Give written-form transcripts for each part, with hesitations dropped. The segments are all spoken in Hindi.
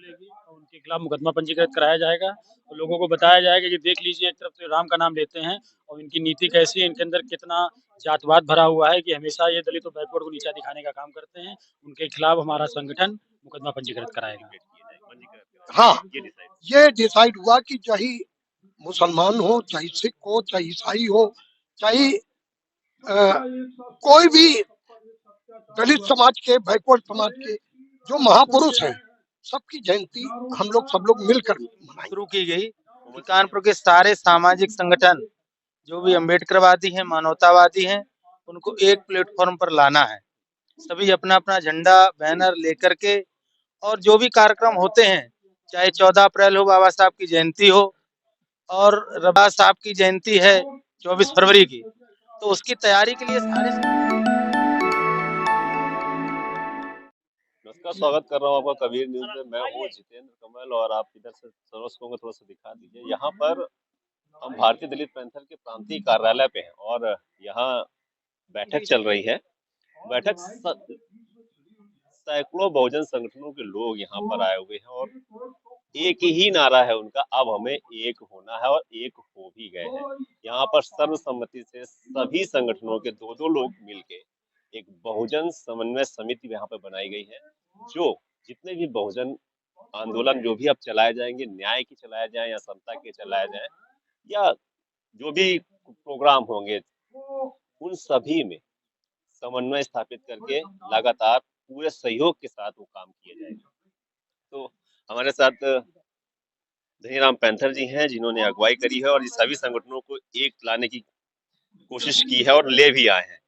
लेगी और उनके खिलाफ मुकदमा पंजीकृत कराया जाएगा और लोगों को बताया जाएगा कि देख लीजिए, एक तरफ से राम का नाम लेते हैं और इनकी नीति कैसी है, इनके अंदर कितना जातवाद भरा हुआ है कि हमेशा ये दलित और बैकवर्ड को नीचा दिखाने का काम करते हैं। उनके खिलाफ हमारा संगठन मुकदमा पंजीकृत कराएगा। हाँ, ये डिसाइड हुआ कि चाहे मुसलमान हो, चाहे सिख हो, चाहे ईसाई हो, चाहे कोई भी दलित समाज के, बैकवर्ड समाज के जो महापुरुष हैं, सबकी जयंती हम लोग सब लोग मिलकर मनाएंगे। शुरू की गई कि कानपुर के सारे सामाजिक संगठन जो भी अम्बेडकरवादी हैं, मानवतावादी हैं, उनको एक प्लेटफॉर्म पर लाना है। सभी अपना अपना झंडा, बैनर लेकर के और जो भी कार्यक्रम होते हैं, चाहे 14 अप्रैल हो, बाबा साहब की जयंती हो, और रविदास साहब की जयंती है 24 फरवरी की, तो उसकी तैयारी के लिए सारे नमस्कार, स्वागत कर रहा हूँ आपका कबीर न्यूज में। मैं हूँ जितेंद्र कमल और आप इधर से दर्शकों को थोड़ा सा दिखा दीजिए। यहाँ पर हम भारतीय दलित पैंथर के प्रांतीय कार्यालय पे हैं और यहाँ बैठक चल रही है। बैठक सैकड़ों बहुजन संगठनों के लोग यहाँ पर आए हुए हैं और एक ही नारा है उनका, अब हमें एक होना है, और एक हो भी गए हैं। यहाँ पर सर्वसम्मति से सभी संगठनों के दो लोग मिलके एक बहुजन समन्वय समिति यहाँ पे बनाई गई है, जो जितने भी बहुजन आंदोलन जो भी अब चलाए जाएंगे, न्याय की चलाए जाए या समता के चलाए जाए या जो भी प्रोग्राम होंगे, उन सभी में समन्वय स्थापित करके लगातार पूरे सहयोग के साथ वो काम किया जाएगा। तो हमारे साथ धनीराम पैंथर जी हैं, जिन्होंने अगुवाई करी है और ये सभी संगठनों को एक लाने की कोशिश की है और ले भी आए हैं।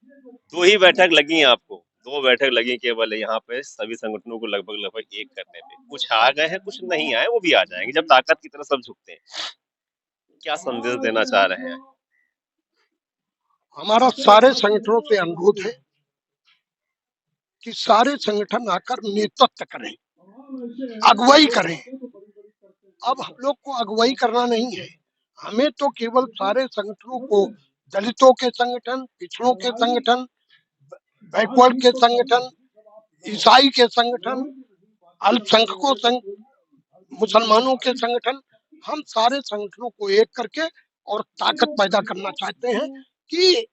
2 ही बैठक लगी हैं आपको, 2 बैठक लगी केवल यहाँ पे सभी संगठनों को लगभग एक करने पे। कुछ आ गए हैं, कुछ नहीं आए, वो भी आ जाएंगे जब ताकत की तरफ सब झुकते हैं। क्या संदेश देना चाह रहे हैं? हमारा सारे संगठनों से अनुरोध है कि सारे संगठन आकर नेतृत्व करें, अगुवाई करें। अब हम लोग को अगुवाई करना नहीं है, हमें तो केवल सारे संगठनों को, दलितों के संगठन, पिछड़ों के संगठन, बैकवर्ड के संगठन, ईसाई के संगठन, अल्पसंख्यकों, मुसलमानों के संगठन, हम सारे संगठनों को एक करके और ताकत पैदा करना चाहते हैं कि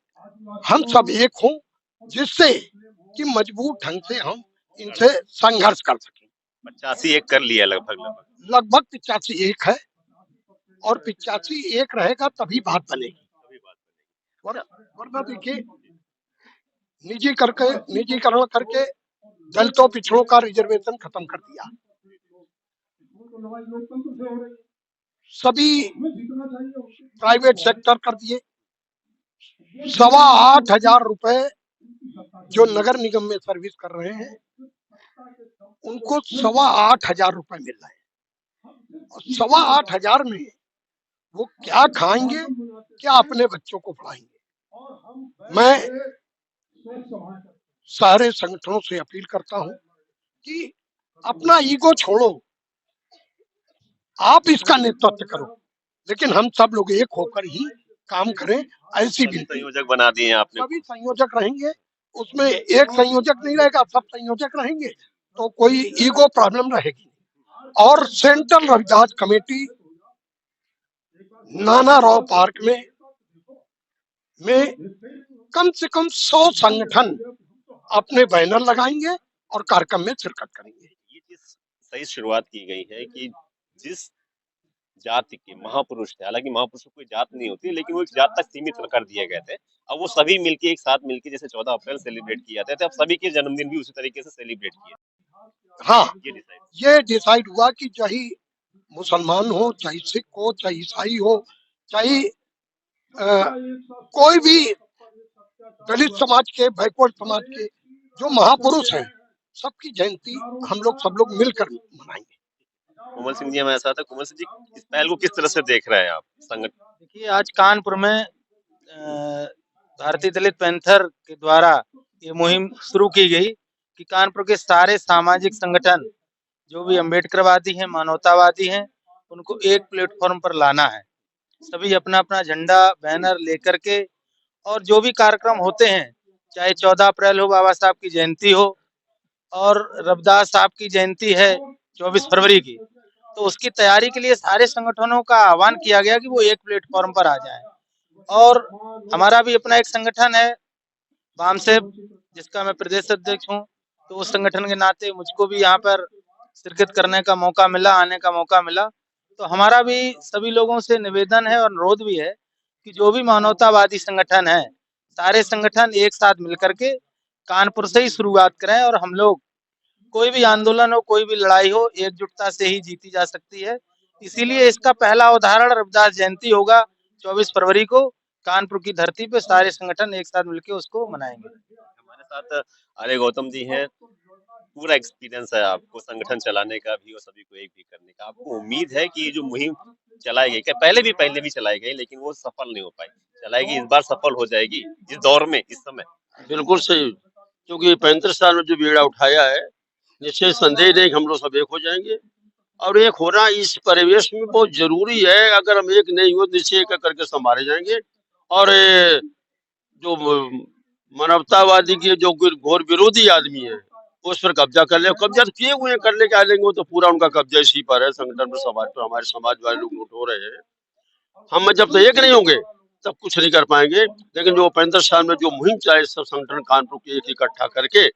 हम सब एक हों, जिससे कि मजबूत ढंग से हम इनसे संघर्ष कर सकें। 85 एक कर लिया लगभग 85 एक है और 85 एक रहेगा तभी बात बनेगी। वरना देखिए, निजीकरण करके दलितों पिछड़ों का रिजर्वेशन खत्म कर दिया, सभी प्राइवेट सेक्टर कर दिए। 8,500 रुपए जो नगर निगम में सर्विस कर रहे हैं उनको 8,500 रुपए मिल रहे हैं, और 8,500 में वो क्या खाएंगे, क्या अपने बच्चों को पढ़ाएंगे। मैं सारे संगठनों से अपील करता हूं कि अपना ईगो छोड़ो, आप इसका नेतृत्व करो, लेकिन हम सब लोग एक होकर ही काम करें। ऐसी भी संयोजक बना दिए आपने, सभी संयोजक रहेंगे, उसमें एक संयोजक नहीं रहेगा, सब संयोजक रहेंगे, तो कोई ईगो प्रॉब्लम रहेगी। और सेंट्रल रविदास कमेटी नाना राव पार्क में कम से कम 100 संगठन अपने बैनर लगाएंगे और कार्यक्रम में शिरकत करेंगे। ये चीज सही शुरुआत की गई है कि जिस जाति के महापुरुष थे, हालांकि महापुरुषों को कोई जात नहीं होती, लेकिन वो एक जात तक सीमित कर दिए गए थे। अब वो सभी मिलके एक साथ मिलके जैसे 14 अप्रैल सेलिब्रेट किए जाते थे, अब सभी के जन्मदिन भी उसी तरीके से सेलिब्रेट किए। हाँ, ये डिसाइड हुआ कि चाहे मुसलमान हो, चाहे सिख हो, चाहे ईसाई हो, चाहे कोई भी दलित समाज के, बैकवर्ड समाज के जो महापुरुष हैं, सबकी जयंती हम लोग सब लोग मिलकर मनाएंगे। कोमल सिंह जी, हमारे साथ है। कोमल सिंह जी, इस पहल को किस तरह से देख रहे हैं आप? संगठन देखिए, आज कानपुर में भारतीय दलित पैंथर के द्वारा ये मुहिम शुरू की गई कि कानपुर के सारे सामाजिक संगठन जो भी अम्बेडकरवादी हैं, मानवतावादी हैं, उनको एक प्लेटफॉर्म पर लाना है। सभी अपना अपना झंडा, बैनर लेकर के और जो भी कार्यक्रम होते हैं, चाहे 14 अप्रैल हो, बाबा साहब की जयंती हो, और रविदास साहब की जयंती है 24 फरवरी की। तो उसकी तैयारी के लिए सारे संगठनों का आह्वान किया गया कि वो एक प्लेटफॉर्म पर आ जाएं। और हमारा भी अपना एक संगठन है वामसेब, जिसका मैं प्रदेश अध्यक्ष हूँ। तो उस संगठन के नाते मुझको भी यहाँ पर शिरकत करने का मौका मिला, आने का मौका मिला। तो हमारा भी सभी लोगों से निवेदन है और अनुरोध भी है कि जो भी मानवतावादी संगठन है, सारे संगठन एक साथ मिलकर के कानपुर से ही शुरुआत करें और हम लोग कोई भी आंदोलन हो, कोई भी लड़ाई हो, एकजुटता से ही जीती जा सकती है। इसीलिए इसका पहला उदाहरण रविदास जयंती होगा 24 फरवरी को। कानपुर की धरती पे सारे संगठन एक साथ मिलकर उसको मनाएंगे। हमारे साथ आर्य गौतम जी हैं, पूरा एक्सपीरियंस है आपको संगठन चलाने का भी और सभी को एक भी करने का। आपको उम्मीद है कि ये जो मुहिम चलाई गई, क्या पहले भी चलाई गई लेकिन वो सफल नहीं हो पाई, चलाएगी इस बार सफल हो जाएगी इस दौर में, इस समय? बिल्कुल सही, क्योंकि 35 साल में जो बीड़ा उठाया है, निश्चय संदेह नहीं कि हम लोग सब एक हो जाएंगे। और एक होना इस परिवेश में बहुत जरूरी है। अगर हम एक नहीं हो, निश्चय एक करके संभाले जाएंगे। और जो मानवतावादी के जो घोर विरोधी आदमी है, उस पर कब्जा कर ले। कब्जा तो किए हुए हैं, कर लेके आ लेंगे, वो तो पूरा उनका कब्जा इसी पर है, संगठन पर, समाज पर। हमारे समाज वाले लोग नोट हो रहे हैं। हम जब तक एक नहीं होंगे तब कुछ नहीं कर पाएंगे। लेकिन जो 35 साल में जो मुहिम चलाई, सब संगठन कानपुर के एक इकट्ठा करके,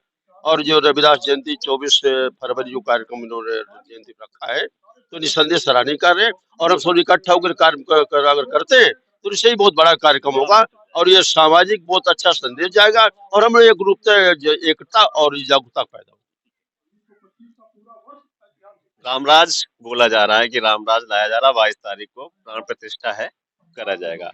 और जो रविदास जयंती 24 फरवरी जो कार्यक्रम इन्होंने जयंती रखा है, तो निसंदेह सराहनीय कार्य है। और हम सब इकट्ठा होकर कार्य अगर करते हैं तो इससे ही बहुत बड़ा कार्यक्रम होगा और ये सामाजिक बहुत अच्छा संदेश जाएगा और हम एक रूप एकता और जागरूकता पैदा होगी। रामराज बोला जा रहा है कि रामराज लाया जा रहा है, 22 तारीख को प्राण प्रतिष्ठा है, करा जाएगा।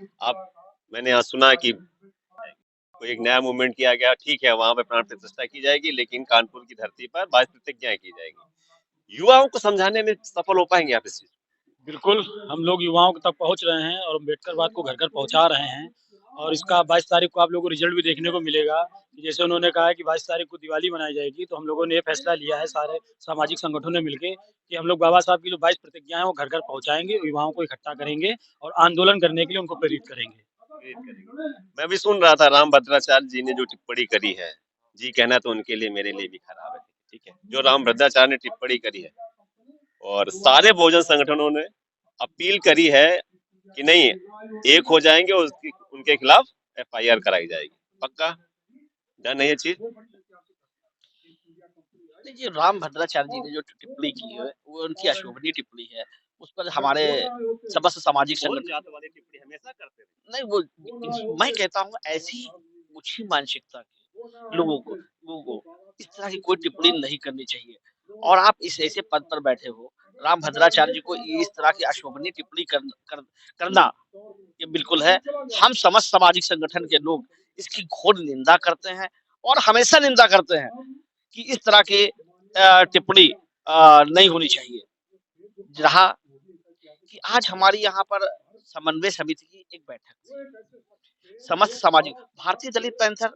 मैंने यहाँ सुना कि कोई एक नया मूवमेंट किया गया, ठीक है, वहां पे प्राण प्रतिष्ठा की जाएगी, लेकिन कानपुर की धरती पर 22 प्रतिज्ञाएं की जाएगी। युवाओं को समझाने में सफल हो पाएंगे आप इस चीज? बिल्कुल, हम लोग युवाओं तक पहुँच रहे हैं और अम्बेडकरवाद को घर-घर पहुँचा रहे हैं और इसका 22 तारीख को आप लोगों को रिजल्ट भी देखने को मिलेगा। जैसे उन्होंने कहा है कि 22 तारीख को दिवाली मनाई जाएगी, तो हम लोगों ने ये फैसला लिया है सारे सामाजिक संगठनों ने मिलके कि हम लोग बाबा साहब की जो 22 प्रतिज्ञाएँ हैं, वो घर-घर पहुँचाएँगे, युवाओं को इकट्ठा करेंगे और आंदोलन करने के लिए उनको प्रेरित करेंगे। मैं भी सुन रहा था राम भद्राचार्य जी ने जो टिप्पणी करी है, जी कहना तो उनके लिए मेरे लिए भी खराब है, ठीक है, जो राम भद्राचार्य ने टिप्पणी करी है और सारे बहुजन संगठनों ने अपील करी है कि नहीं, एक हो जाएंगे और उनके खिलाफ FIR कराई जाएगी। पक्का डन है ये चीज? देखिए, राम भद्राचार्य जी ने जो टिप्पणी की है वो उनकी अशोभनीय टिप्पणी है। उस पर हमारे समस्त सामाजिक संगठन जातवादी टिप्पणी हमेशा करते रहे। नहीं, वो मैं कहता हूँ ऐसी ऊंची मानसिकता के लोगों को इस तरह की कोई टिप्पणी नहीं करनी चाहिए। और आप इस ऐसे पद पर बैठे हो, राम भद्राचार्य जी को इस तरह की अशोभनीय टिप्पणी करना ये बिल्कुल है। हम समस्त सामाजिक संगठन के लोग इसकी घोर निंदा करते हैं और हमेशा निंदा करते हैं कि इस तरह के टिप्पणी नहीं होनी चाहिए। रहा कि आज हमारी यहाँ पर समन्वय समिति की एक बैठक थी। समस्त सामाजिक भारतीय दलित पैंथर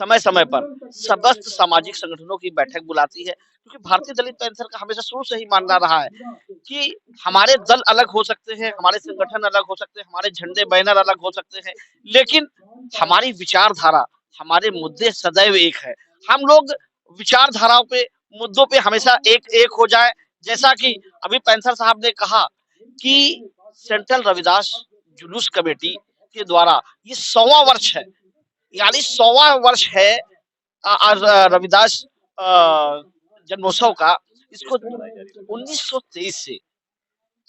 समय समय पर समस्त सामाजिक संगठनों की बैठक बुलाती है, क्योंकि भारतीय दलित पैंथर का हमेशा शुरू से ही मानना रहा है कि हमारे दल अलग हो सकते हैं, हमारे संगठन अलग हो सकते हैं, हमारे झंडे बैनर अलग हो सकते हैं, लेकिन हमारी विचारधारा, हमारे मुद्दे सदैव एक है। हम लोग विचारधाराओं पे, मुद्दों पे हमेशा एक हो जाए। जैसा कि अभी पैंथर साहब ने कहा कि सेंट्रल रविदास जुलूस कमेटी के द्वारा ये 100वां वर्ष है, यानी 100वां वर्ष है रविदास जन्मोत्सव का। इसको 1923 से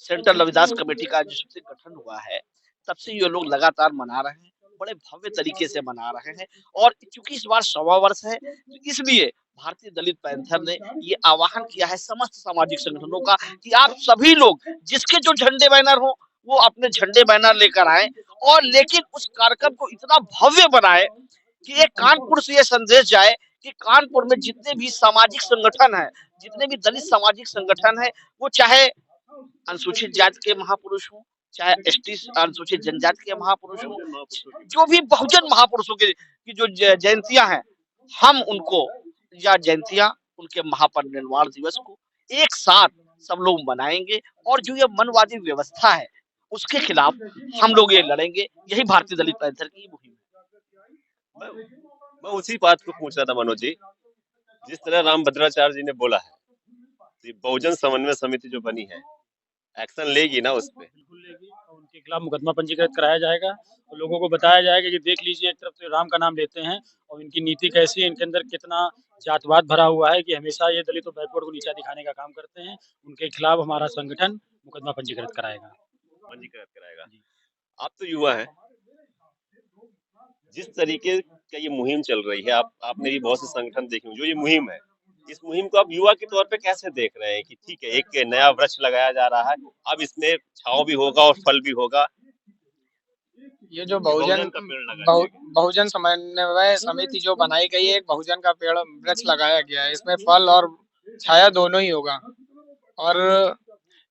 सेंट्रल रविदास कमेटी का जब से गठन हुआ है, तब से ये लोग लगातार मना रहे हैं, बड़े भव्य तरीके से मना रहे हैं। और क्योंकि इस बार 100वां वर्ष है, तो इसलिए भारतीय दलित पैंथर ने ये आह्वान किया है समस्त सामाजिक संगठनों का कि आप सभी लोग जिसके जो झंडे बैनर हो वो अपने झंडे बैनर लेकर आए, और लेकिन उस कार्यक्रम को इतना भव्य बनाए कि ये कानपुर से ये संदेश जाए कि कानपुर में जितने भी सामाजिक संगठन है, जितने भी दलित सामाजिक संगठन है, वो चाहे अनुसूचित जाति के महापुरुष हो, चाहे एसटी अनुसूचित जनजाति के महापुरुष हो, जो भी बहुजन महापुरुषों की जो जयंतियां हैं, हम उनको या जयंतियां उनके महापरिनिर्वाण दिवस को एक साथ सब लोग मनाएंगे और जो ये मनवादी व्यवस्था है उसके खिलाफ हम लोग ये लड़ेंगे। यही भारतीय दलित पैंथर की मुहिम है। मैं उसी बात को पूछ रहा था मनोज जी, जिस तरह राम भद्राचार्य जी ने बोला है तो ये बहुजन समन्वय समिति जो बनी है, एक्शन लेगी ना उस पे। बिल्कुल लेगी और उनके खिलाफ मुकदमा पंजीकृत कराया जाएगा और लोगों को बताया जाएगा कि देख लीजिए, एक तरफ तो राम का नाम लेते हैं और इनकी नीति कैसी है, इनके अंदर कितना जातवाद भरा हुआ है कि हमेशा ये दलित और बैकवर्ड को नीचा दिखाने का काम करते हैं। उनके खिलाफ हमारा संगठन मुकदमा पंजीकृत कराएगा। पंजीकृत कराएगा। जी। आप तो युवा हैं, जिस तरीके का ये मुहिम चल रही है, आपने भी बहुत से संगठन देखे होंगे, जो ये मुहिम है, इस मुहिम को आप युवा के तौर पे कैसे देख रहे हैं कि ठीक है, एक नया वृक्ष लगाया जा रहा है, अब इसमें छांव भी होगा और फल भी होगा। ये जो बहुजन का पेड़ लगा दिया गया। बहुजन समन्वय समिति जो बनाई गई है, एक बहुजन का पेड़ वृक्ष लगाया गया है। इसमें फल और छाया दोनों ही होगा और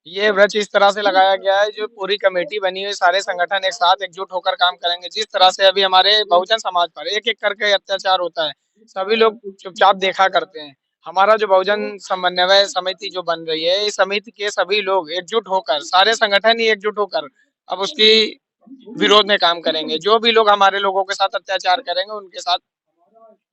ये वृक्ष इस तरह से लगाया गया है, जो पूरी कमेटी बनी हुई, सारे संगठन एक साथ एकजुट होकर काम करेंगे। जिस तरह से अभी हमारे बहुजन समाज पर एक एक करके अत्याचार होता है, सभी लोग चुपचाप देखा करते हैं। हमारा जो बहुजन समन्वय समिति जो बन रही है, इस समिति के सभी लोग एकजुट होकर, सारे संगठन ही एकजुट होकर अब उसकी विरोध में काम करेंगे। जो भी लोग हमारे लोगों के साथ अत्याचार करेंगे, उनके साथ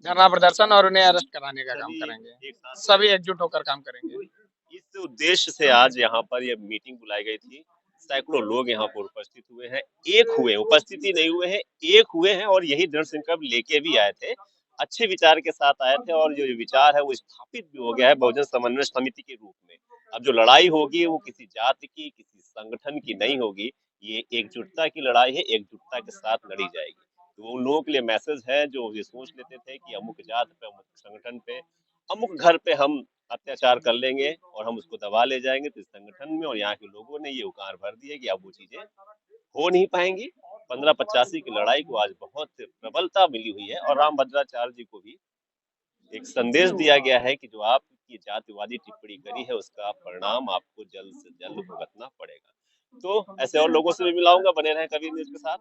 धरना प्रदर्शन और उन्हें अरेस्ट कराने का काम करेंगे। सभी एकजुट होकर काम करेंगे। इस उद्देश्य से आज यहाँ पर ये मीटिंग बुलाई गई थी। सैकड़ों लोग यहाँ पर उपस्थित हुए हैं, एक हुए, उपस्थिति नहीं हुए हैं, एक हुए हैं और यही दृढ़ संकल्प लेके भी आए थे। अच्छे विचार के साथ आए थे और जो विचार है वो स्थापित भी हो गया है बहुजन समन्वय समिति के रूप में। अब जो लड़ाई होगी वो किसी जाति की, किसी संगठन की नहीं होगी, ये एकजुटता की लड़ाई है, एकजुटता के साथ लड़ी जाएगी। तो उन लोगों के लिए मैसेज है जो ये सोच लेते थे कि अमुक जात पे, अमुक संगठन पे, अमुक घर पे हम अत्याचार कर लेंगे और हम उसको दबा ले जाएंगे, तो इस संगठन में और यहाँ के लोगों ने ये उकार भर दिया कि अब वो चीजें हो नहीं पाएंगी। 1585 की लड़ाई को आज बहुत प्रबलता मिली हुई है और रामभद्राचार्य जी को भी एक संदेश दिया गया है कि जो आपकी जातिवादी टिप्पणी करी है उसका परिणाम आपको जल्द से जल्द भुगतना पड़ेगा। तो ऐसे और लोगों से भी मिलाऊंगा, बने रहें कबीर न्यूज के साथ।